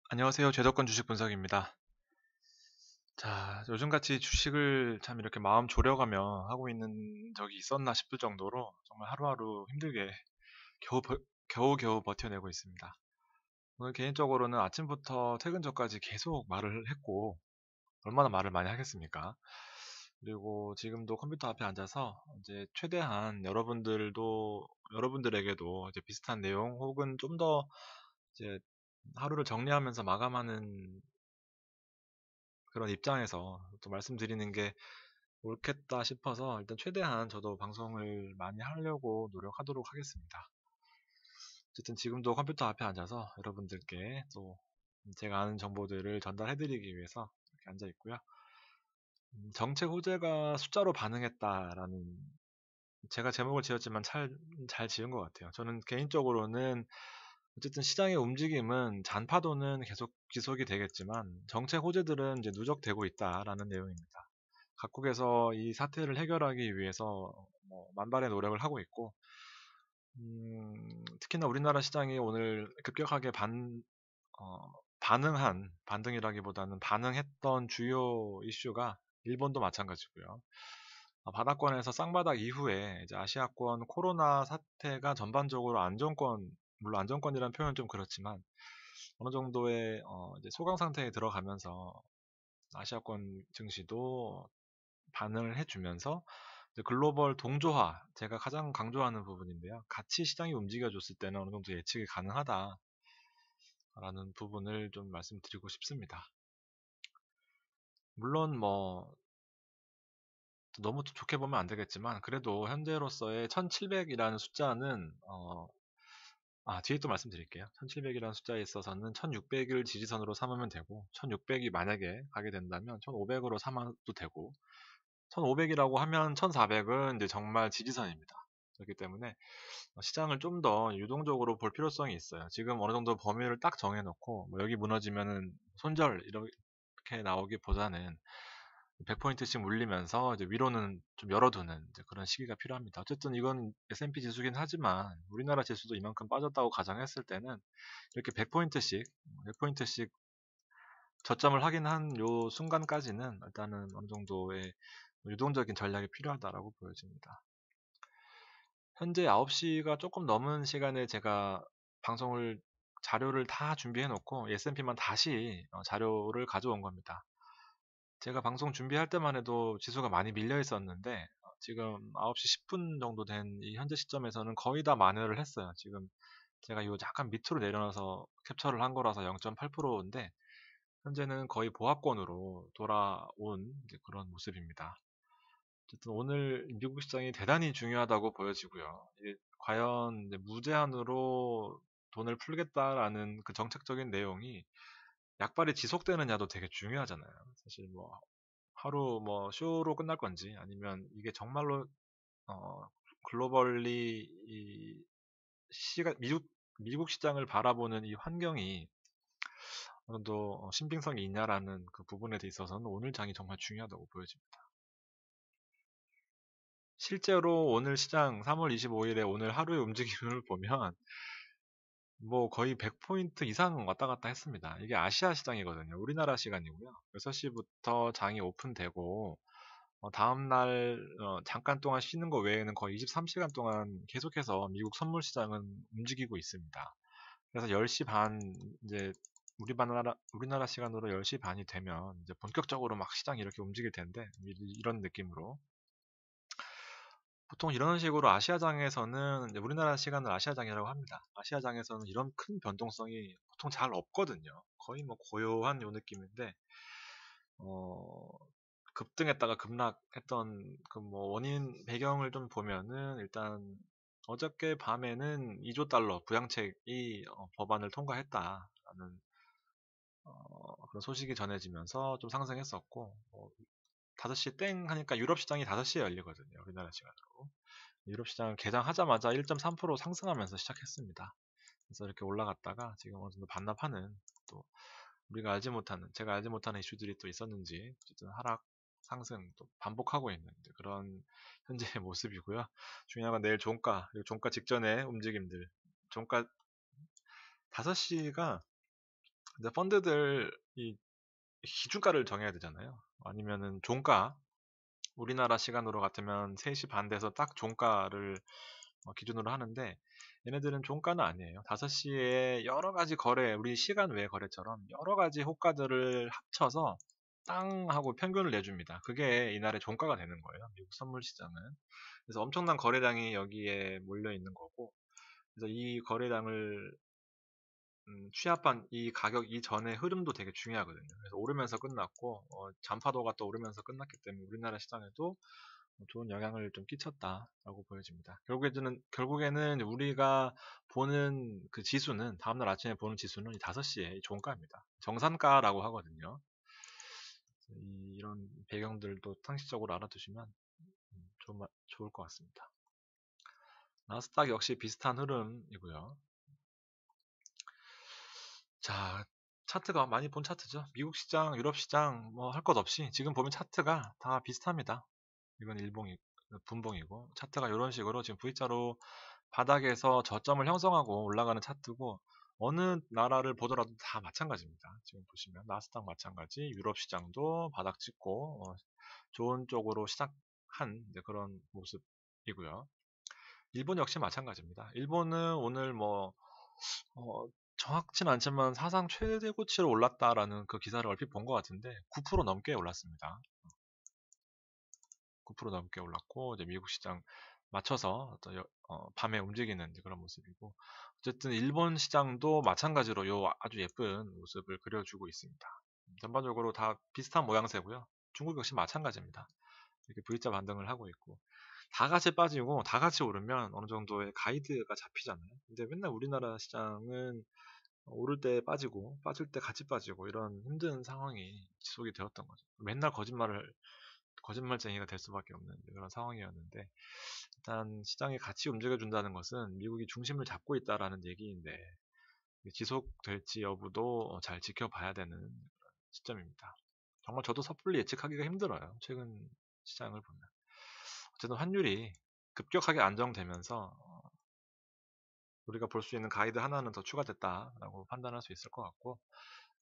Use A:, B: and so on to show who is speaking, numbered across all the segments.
A: 안녕하세요. 제도권 주식 분석입니다. 자, 요즘같이 주식을 참 이렇게 마음 졸여가며 하고 있는 적이 있었나 싶을 정도로 정말 하루하루 힘들게 겨우, 겨우 버텨내고 있습니다. 오늘 개인적으로는 아침부터 퇴근 전까지 계속 말을 했고, 얼마나 말을 많이 하겠습니까? 그리고 지금도 컴퓨터 앞에 앉아서 이제 최대한 여러분들에게도 이제 비슷한 내용 혹은 좀 더 이제 하루를 정리하면서 마감하는 그런 입장에서 또 말씀드리는 게 옳겠다 싶어서 일단 최대한 저도 방송을 많이 하려고 노력하도록 하겠습니다. 어쨌든 지금도 컴퓨터 앞에 앉아서 여러분들께 또 제가 아는 정보들을 전달해드리기 위해서 이렇게 앉아 있고요. 정책 호재가 숫자로 반응했다라는 제가 제목을 지었지만 잘 지은 것 같아요. 저는 개인적으로는 어쨌든 시장의 움직임은 잔파도는 계속 지속이 되겠지만 정책 호재들은 이제 누적되고 있다라는 내용입니다. 각국에서 이 사태를 해결하기 위해서 뭐 만발의 노력을 하고 있고, 특히나 우리나라 시장이 오늘 급격하게 반등이라기보다는 반응했던 주요 이슈가 일본도 마찬가지고요. 바닥권에서 쌍바닥 이후에 이제 아시아권 코로나 사태가 전반적으로 물론 안정권이라는 표현은 좀 그렇지만 어느 정도의 이제 소강 상태에 들어가면서 아시아권 증시도 반응을 해주면서 이제 글로벌 동조화, 제가 가장 강조하는 부분인데요. 같이 시장이 움직여줬을 때는 어느 정도 예측이 가능하다라는 부분을 좀 말씀드리고 싶습니다. 물론 뭐 너무 좋게 보면 안 되겠지만 그래도 현재로서의 1700이라는 숫자는 뒤에 또 말씀드릴게요. 1700이라는 숫자에 있어서는 1600을 지지선으로 삼으면 되고 1600이 만약에 가게 된다면 1500으로 삼아도 되고 1500이라고 하면 1400은 이제 정말 지지선입니다. 그렇기 때문에 시장을 좀 더 유동적으로 볼 필요성이 있어요. 지금 어느 정도 범위를 딱 정해놓고 뭐 여기 무너지면은 손절 이렇게 나오기보다는 100포인트씩 물리면서 이제 위로는 좀 열어두는 이제 그런 시기가 필요합니다. 어쨌든 이건 S&P 지수긴 하지만 우리나라 지수도 이만큼 빠졌다고 가정했을 때는 이렇게 100포인트씩 저점을 확인한 요 순간까지는 일단은 어느 정도의 유동적인 전략이 필요하다라고 보여집니다. 현재 9시가 조금 넘은 시간에 제가 방송을 자료를 다 준비해 놓고 S&P만 다시 자료를 가져온 겁니다. 제가 방송 준비할 때만 해도 지수가 많이 밀려 있었는데 지금 9시 10분 정도 된 이 현재 시점에서는 거의 다 만회를 했어요. 지금 제가 요 약간 밑으로 내려놔서 캡처를 한 거라서 0.8%인데 현재는 거의 보합권으로 돌아온 이제 그런 모습입니다. 어쨌든 오늘 미국 시장이 대단히 중요하다고 보여지고요. 이게 과연 이제 무제한으로 돈을 풀겠다라는 그 정책적인 내용이 약발이 지속되느냐도 되게 중요하잖아요. 사실 뭐 하루 뭐 쇼로 끝날 건지 아니면 이게 정말로 어, 글로벌리 미국 시장을 바라보는 이 환경이 어느 정도 신빙성이 있냐라는 그 부분에 있어서는 오늘 장이 정말 중요하다고 보여집니다. 실제로 오늘 시장 3월 25일에 오늘 하루의 움직임을 보면 뭐 거의 100포인트 이상 왔다 갔다 했습니다. 이게 아시아 시장이거든요. 우리나라 시간이고요. 6시부터 장이 오픈되고 다음날 잠깐 동안 쉬는 거 외에는 거의 23시간 동안 계속해서 미국 선물 시장은 움직이고 있습니다. 그래서 10시 반 이제 우리나라 시간으로 10시 반이 되면 이제 본격적으로 막 시장이 이렇게 움직일 텐데 이런 느낌으로 보통 이런 식으로 아시아장에서는 이제 우리나라 시간을 아시아장이라고 합니다. 아시아장에서는 이런 큰 변동성이 보통 잘 없거든요. 거의 뭐 고요한 요 느낌인데 어, 급등했다가 급락했던 그 뭐 원인 배경을 좀 보면은 일단 어저께 밤에는 2조 달러 부양책이 법안을 통과했다라는 그런 소식이 전해지면서 좀 상승했었고 5시 땡 하니까 유럽 시장이 5시에 열리거든요. 우리나라 시간으로. 유럽 시장 개장하자마자 1.3% 상승하면서 시작했습니다. 그래서 이렇게 올라갔다가 지금 어느 정도 반납하는 또 제가 알지 못하는 이슈들이 또 있었는지 어쨌든 하락, 상승 또 반복하고 있는 그런 현재의 모습이고요. 중요한 건 내일 종가, 그리고 종가 직전의 움직임들. 종가 5시가 근데 펀드들 이 기준가를 정해야 되잖아요. 아니면은 종가, 우리나라 시간으로 같으면 3시 반 돼서 딱 종가를 기준으로 하는데, 얘네들은 종가는 아니에요. 5시에 여러 가지 거래, 우리 시간 외 거래처럼 여러 가지 호가들을 합쳐서 땅 하고 평균을 내줍니다. 그게 이날의 종가가 되는 거예요. 미국 선물 시장은. 그래서 엄청난 거래량이 여기에 몰려 있는 거고, 그래서 이 거래량을 취합한 이 가격 이전의 흐름도 되게 중요하거든요. 그래서 오르면서 끝났고, 잔파도가 또 오르면서 끝났기 때문에 우리나라 시장에도 좋은 영향을 좀 끼쳤다라고 보여집니다. 결국에는 우리가 보는 그 지수는, 다음날 아침에 보는 지수는 이 5시에 종가입니다. 정산가라고 하거든요. 이런 배경들도 상식적으로 알아두시면 좋을 것 같습니다. 나스닥 역시 비슷한 흐름이고요. 자, 차트가 많이 본 차트죠. 미국 시장, 유럽 시장 뭐 할 것 없이 지금 보면 차트가 다 비슷합니다. 이건 분봉이고, 차트가 이런 식으로 지금 V자로 바닥에서 저점을 형성하고 올라가는 차트고, 어느 나라를 보더라도 다 마찬가지입니다. 지금 보시면 나스닥 마찬가지, 유럽 시장도 바닥 찍고 좋은 쪽으로 시작한 그런 모습이고요. 일본 역시 마찬가지입니다. 일본은 오늘 정확진 않지만 사상 최대고치로 올랐다라는 그 기사를 얼핏 본 것 같은데 9% 넘게 올랐습니다. 9% 넘게 올랐고, 이제 미국 시장 맞춰서 밤에 움직이는 그런 모습이고, 어쨌든 일본 시장도 마찬가지로 아주 예쁜 모습을 그려주고 있습니다. 전반적으로 다 비슷한 모양새고요. 중국 역시 마찬가지입니다. 이렇게 V자 반등을 하고 있고, 다 같이 빠지고 다 같이 오르면 어느 정도의 가이드가 잡히잖아요. 근데 맨날 우리나라 시장은 오를 때 빠지고 빠질 때 같이 빠지고 이런 힘든 상황이 지속이 되었던 거죠. 맨날 거짓말쟁이가 될 수밖에 없는 그런 상황이었는데, 일단 시장이 같이 움직여준다는 것은 미국이 중심을 잡고 있다라는 얘기인데, 지속될지 여부도 잘 지켜봐야 되는 그런 시점입니다. 정말 저도 섣불리 예측하기가 힘들어요. 최근 시장을 보면. 어쨌든 환율이 급격하게 안정되면서 우리가 볼 수 있는 가이드 하나는 더 추가됐다라고 판단할 수 있을 것 같고,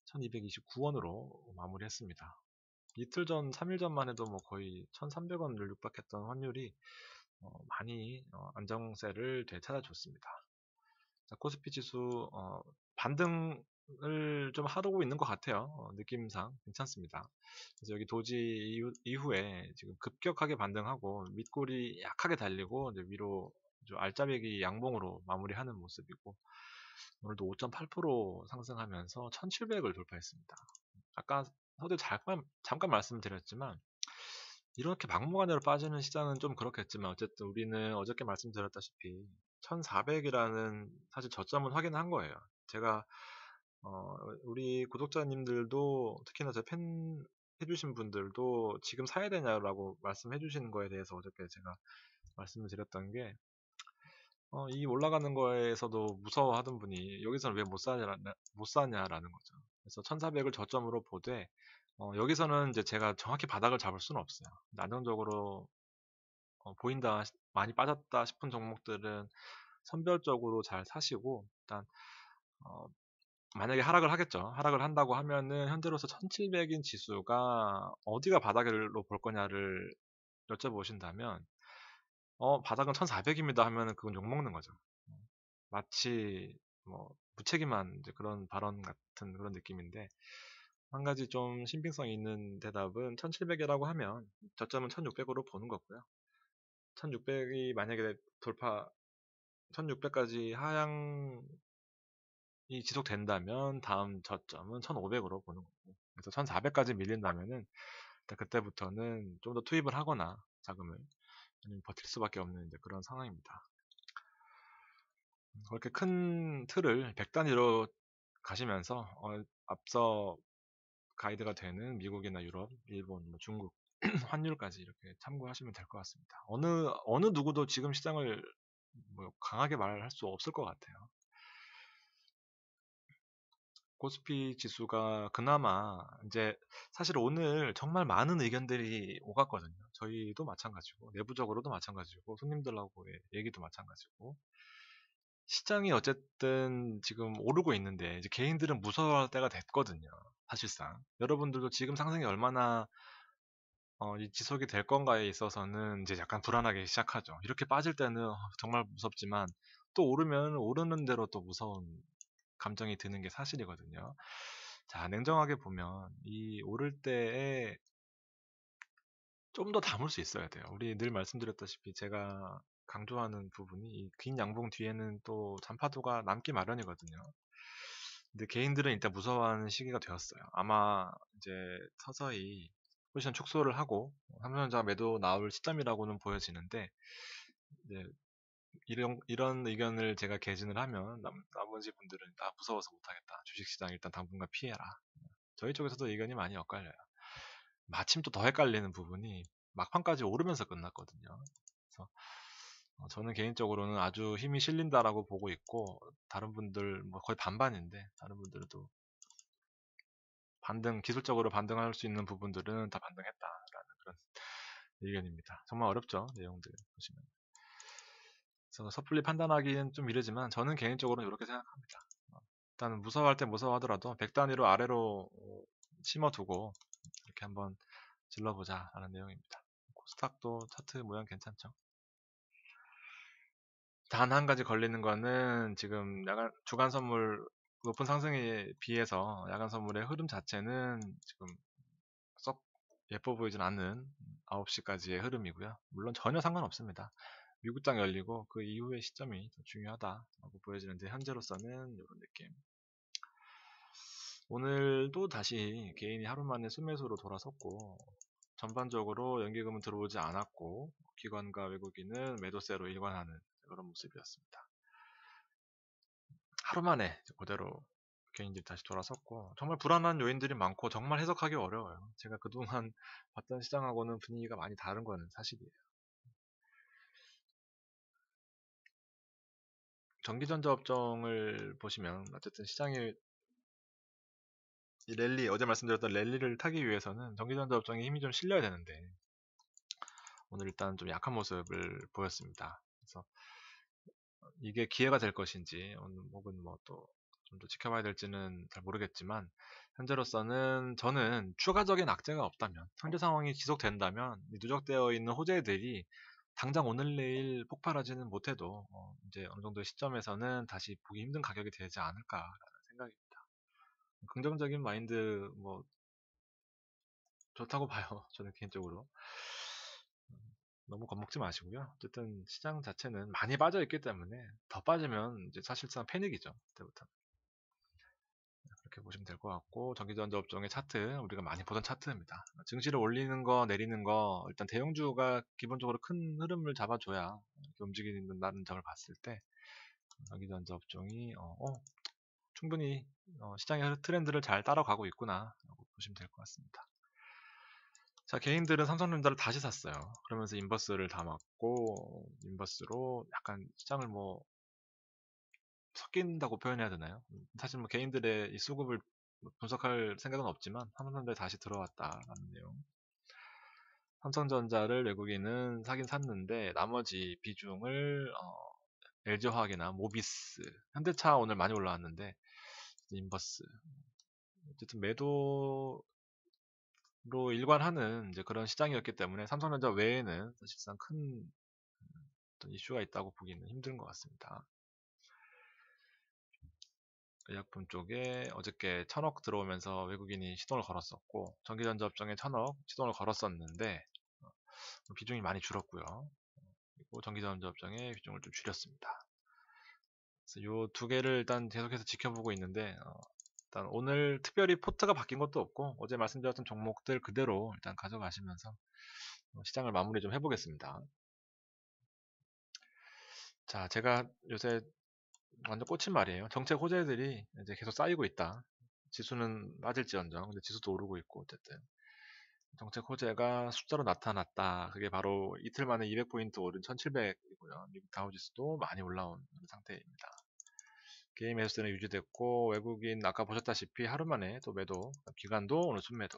A: 1229원으로 마무리했습니다. 이틀 전, 3일 전만 해도 거의 1300원을 육박했던 환율이 많이 안정세를 되찾아줬습니다. 자, 코스피 지수 반등을 좀 하고 있는 것 같아요. 느낌상 괜찮습니다. 그래서 여기 도지 이후에 지금 급격하게 반등하고 밑골이 약하게 달리고 이제 위로 알짜배기 양봉으로 마무리하는 모습이고, 오늘도 5.8% 상승하면서 1700을 돌파했습니다. 아까 서두에 잠깐 말씀드렸지만, 이렇게 막무가내로 빠지는 시장은 좀 그렇겠지만, 어쨌든 우리는 어저께 말씀드렸다시피 1400이라는 사실 저점은 확인한 거예요. 제가 우리 구독자님들도, 특히나 제 팬 해주신 분들도 지금 사야 되냐라고 말씀해 주시는 거에 대해서 어저께 제가 말씀을 드렸던 게, 이 올라가는 거에서도 무서워하던 분이 여기서는 왜 못 사냐라는 거죠. 그래서 1400을 저점으로 보되, 여기서는 이제 제가 정확히 바닥을 잡을 수는 없어요. 안정적으로 보인다, 많이 빠졌다 싶은 종목들은 선별적으로 잘 사시고, 일단 만약에 하락을 하겠죠. 하락을 한다고 하면은 현재로서 1700인 지수가 어디가 바닥으로 볼 거냐를 여쭤보신다면, 바닥은 1400입니다 하면은 그건 욕먹는 거죠. 마치 무책임한 이제 그런 발언 같은 그런 느낌인데, 한 가지 좀 신빙성이 있는 대답은 1700이라고 하면 저점은 1600으로 보는 거고요. 1600이 만약에 1600까지 하향이 지속된다면 다음 저점은 1500으로 보는 거고, 그래서 1400까지 밀린다면은 일단 그때부터는 좀 더 투입을 하거나 자금을, 아니면 버틸 수밖에 없는 이제 그런 상황입니다. 그렇게 큰 틀을 100단위로 가시면서 앞서 가이드가 되는 미국이나 유럽, 일본, 중국 환율까지 이렇게 참고하시면 될 것 같습니다. 어느 누구도 지금 시장을 강하게 말할 수 없을 것 같아요. 코스피 지수가 그나마 이제 사실 오늘 정말 많은 의견들이 오갔거든요. 저희도 마찬가지고, 내부적으로도 마찬가지고, 손님들하고의 얘기도 마찬가지고, 시장이 어쨌든 지금 오르고 있는데 이제 개인들은 무서워할 때가 됐거든요. 사실상 여러분들도 지금 상승이 얼마나 이 지속이 될 건가에 있어서는 이제 약간 불안하게 시작하죠. 이렇게 빠질 때는 정말 무섭지만 또 오르면 오르는 대로 또 무서운 감정이 드는 게 사실이거든요. 자, 냉정하게 보면 이 오를 때에 좀 더 담을 수 있어야 돼요. 우리 늘 말씀드렸다시피 제가 강조하는 부분이 이 긴 양봉 뒤에는 또 잔파도가 남기 마련이거든요. 근데 개인들은 일단 무서워하는 시기가 되었어요. 아마 이제 서서히 포지션 축소를 하고 삼성전자 매도 나올 시점이라고는 보여지는데 이제 이런 의견을 제가 개진을 하면 나머지 분들은 무서워서 못하겠다. 주식시장 일단 당분간 피해라. 저희 쪽에서도 의견이 많이 엇갈려요. 마침 또 더 헷갈리는 부분이 막판까지 오르면서 끝났거든요. 그래서 저는 개인적으로는 아주 힘이 실린다라고 보고 있고 다른 분들 뭐 거의 반반인데 다른 분들도 기술적으로 반등할 수 있는 부분들은 다 반등했다라는 그런 의견입니다. 정말 어렵죠, 내용들 보시면. 그래서 섣불리 판단하기는 좀 이르지만 저는 개인적으로는 이렇게 생각합니다. 일단 무서워할 때 무서워하더라도 100단위로 아래로 심어두고 이렇게 한번 질러보자 라는 내용입니다. 코스닥도 차트 모양 괜찮죠? 단 한 가지 걸리는 거는 지금 주간 선물 높은 상승에 비해서 야간 선물의 흐름 자체는 지금 썩 예뻐 보이진 않는 9시까지의 흐름이고요. 물론 전혀 상관없습니다. 미국장 열리고 그 이후의 시점이 더 중요하다고 보여지는데 현재로서는 이런 느낌. 오늘도 다시 개인이 하루 만에 순매수로 돌아섰고 전반적으로 연기금은 들어오지 않았고 기관과 외국인은 매도세로 일관하는 그런 모습이었습니다. 하루 만에 그대로 개인들이 다시 돌아섰고 정말 불안한 요인들이 많고 정말 해석하기 어려워요. 제가 그동안 봤던 시장하고는 분위기가 많이 다른 거는 사실이에요. 전기전자 업종을 보시면 어쨌든 시장이 이 랠리 어제 말씀드렸던 랠리를 타기 위해서는 전기전자 업종에 힘이 좀 실려야 되는데 오늘 일단 좀 약한 모습을 보였습니다. 그래서 이게 기회가 될 것인지 혹은 뭐 또 좀 더 지켜봐야 될지는 잘 모르겠지만 현재로서는 저는 추가적인 악재가 없다면 현재 상황이 지속된다면 누적되어 있는 호재들이 당장 오늘 내일 폭발하지는 못해도 이제 어느 정도 시점에서는 다시 보기 힘든 가격이 되지 않을까라는 생각입니다. 긍정적인 마인드 뭐 좋다고 봐요. 저는 개인적으로. 너무 겁먹지 마시고요. 어쨌든 시장 자체는 많이 빠져 있기 때문에 더 빠지면 이제 사실상 패닉이죠. 그때부터. 그렇게 보시면 될 것 같고 전기전자 업종의 차트 우리가 많이 보던 차트입니다. 증시를 올리는 거 내리는 거 일단 대형주가 기본적으로 큰 흐름을 잡아줘야 이렇게 움직인다는 점을 봤을 때 전기전자 업종이 충분히 시장의 트렌드를 잘 따라가고 있구나 라고 보시면 될 것 같습니다. 자, 개인들은 삼성전자를 다시 샀어요. 그러면서 인버스를 담았고 인버스로 약간 시장을 뭐 섞인다고 표현해야 되나요? 사실 뭐 개인들의 이 수급을 분석할 생각은 없지만 삼성전자에 다시 들어왔다라는 내용. 삼성전자를 외국인은 사긴 샀는데 나머지 비중을 LG화학이나 모비스, 현대차 오늘 많이 올라왔는데 인버스 어쨌든 매도로 일관하는 이제 그런 시장이었기 때문에 삼성전자 외에는 사실상 큰 어떤 이슈가 있다고 보기는 힘든 것 같습니다. 의약품 쪽에 어저께 1000억 들어오면서 외국인이 시동을 걸었었고 전기전자 업종에 1000억 시동을 걸었었는데 비중이 많이 줄었고요. 그리고 전기전자 업종의 비중을 좀 줄였습니다. 그래서 이 두 개를 일단 계속해서 지켜보고 있는데 일단 오늘 특별히 포트가 바뀐 것도 없고 어제 말씀드렸던 종목들 그대로 일단 가져가시면서 시장을 마무리 좀 해보겠습니다. 자, 제가 요새 완전 꽂힌 말이에요. 정책 호재들이 이제 계속 쌓이고 있다. 지수는 빠질지언정, 근데 지수도 오르고 있고 어쨌든 정책 호재가 숫자로 나타났다. 그게 바로 이틀 만에 200포인트 오른 1700이고요. 미국 다우지수도 많이 올라온 상태입니다. 개인 매수세는 유지됐고 외국인 아까 보셨다시피 하루 만에 또 매도, 기관도 오늘 순매도.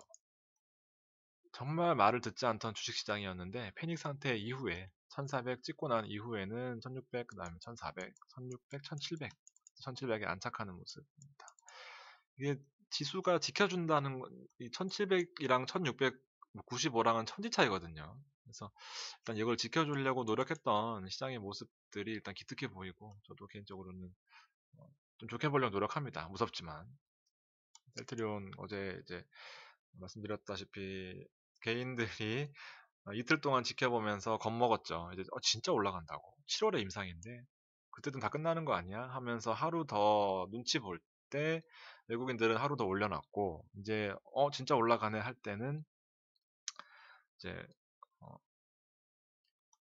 A: 정말 말을 듣지 않던 주식시장이었는데 패닉 상태 이후에 1400 찍고 난 이후에는 1600, 그다음에 1400, 1600, 1700, 1700에 안착하는 모습입니다. 이게 지수가 지켜준다는 이 1700이랑 1695랑은 천지 차이거든요. 그래서 일단 이걸 지켜주려고 노력했던 시장의 모습들이 일단 기특해 보이고 저도 개인적으로는 좀 좋게 보려고 노력합니다. 무섭지만 셀트리온 어제 이제 말씀드렸다시피 개인들이 이틀 동안 지켜보면서 겁먹었죠. 이제 진짜 올라간다고. 7월에 임상인데 그때든 다 끝나는 거 아니야? 하면서 하루 더 눈치 볼 때 외국인들은 하루 더 올려놨고 이제 진짜 올라가네 할 때는 이제 어,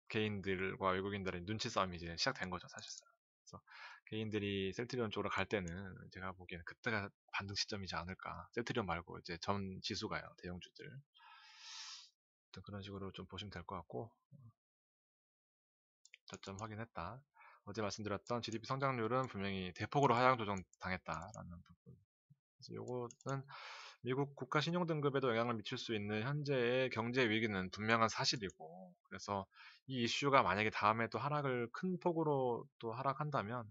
A: 개인들과 외국인들의 눈치 싸움이 이제 시작된 거죠, 사실상. 그래서 개인들이 셀트리온 쪽으로 갈 때는 제가 보기에는 그때가 반등 시점이지 않을까. 셀트리온 말고 이제 전 지수가요, 대형주들. 그런 식으로 좀 보시면 될 것 같고 저점 확인했다. 어제 말씀드렸던 GDP 성장률은 분명히 대폭으로 하향 조정 당했다라는 부분. 그래서 요거는 미국 국가 신용 등급에도 영향을 미칠 수 있는 현재의 경제 위기는 분명한 사실이고, 그래서 이 이슈가 만약에 다음에 또 하락을 큰 폭으로 또 하락한다면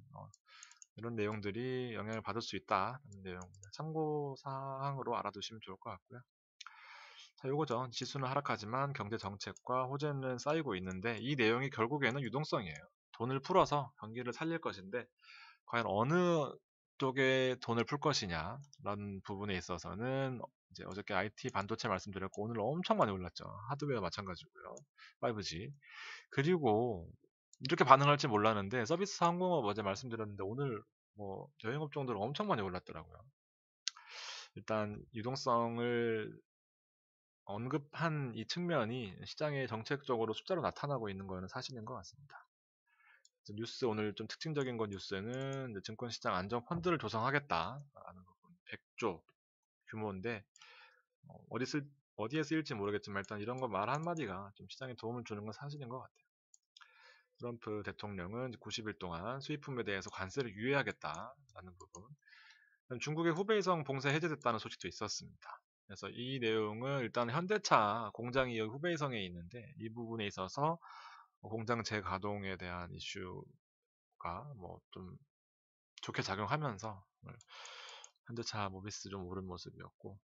A: 이런 내용들이 영향을 받을 수 있다는 내용 참고 사항으로 알아두시면 좋을 것 같고요. 자, 요거죠. 지수는 하락하지만 경제 정책과 호재는 쌓이고 있는데 이 내용이 결국에는 유동성이에요. 돈을 풀어서 경기를 살릴 것인데 과연 어느 쪽에 돈을 풀 것이냐라는 부분에 있어서는 이제 어저께 IT 반도체 말씀드렸고 오늘 엄청 많이 올랐죠. 하드웨어 마찬가지고요. 5G. 그리고 이렇게 반응할지 몰랐는데 서비스 항공업 어제 말씀드렸는데 오늘 뭐 여행업종들 엄청 많이 올랐더라고요. 일단 유동성을 언급한 이 측면이 시장에 정책적으로 숫자로 나타나고 있는 거는 사실인 것 같습니다. 뉴스 오늘 좀 특징적인 건 뉴스는 증권시장 안정펀드를 조성하겠다라는 부분 100조 규모인데 어디 어디에 쓰일지 모르겠지만 일단 이런 거 말 한마디가 좀 시장에 도움을 주는 건 사실인 것 같아요. 트럼프 대통령은 90일 동안 수입품에 대해서 관세를 유예하겠다라는 부분. 중국의 후베이성 봉쇄 해제됐다는 소식도 있었습니다. 그래서 이 내용은 일단 현대차 공장이 여기 후베이성에 있는데 이 부분에 있어서 공장 재가동에 대한 이슈가 뭐 좀 좋게 작용하면서 현대차 모비스 좀 오른 모습이었고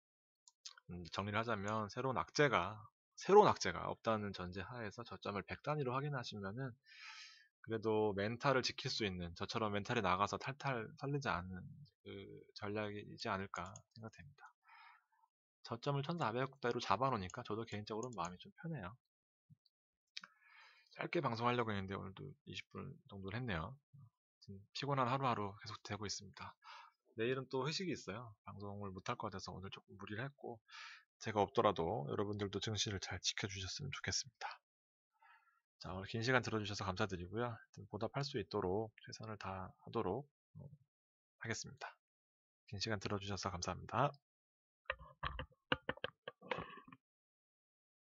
A: 정리를 하자면 새로운 악재가 없다는 전제 하에서 저점을 100단위로 확인하시면은 그래도 멘탈을 지킬 수 있는 저처럼 멘탈이 나가서 탈탈 털리지 않는 그 전략이지 않을까 생각됩니다. 저점을 1400대로 잡아놓으니까 저도 개인적으로 마음이 좀 편해요. 짧게 방송하려고 했는데 오늘도 20분 정도를 했네요. 피곤한 하루하루 계속 되고 있습니다. 내일은 또 회식이 있어요. 방송을 못할 것 같아서 오늘 조금 무리를 했고 제가 없더라도 여러분들도 증시를 잘 지켜주셨으면 좋겠습니다. 자, 오늘 긴 시간 들어주셔서 감사드리고요. 보답할 수 있도록 최선을 다하도록 하겠습니다. 긴 시간 들어주셔서 감사합니다.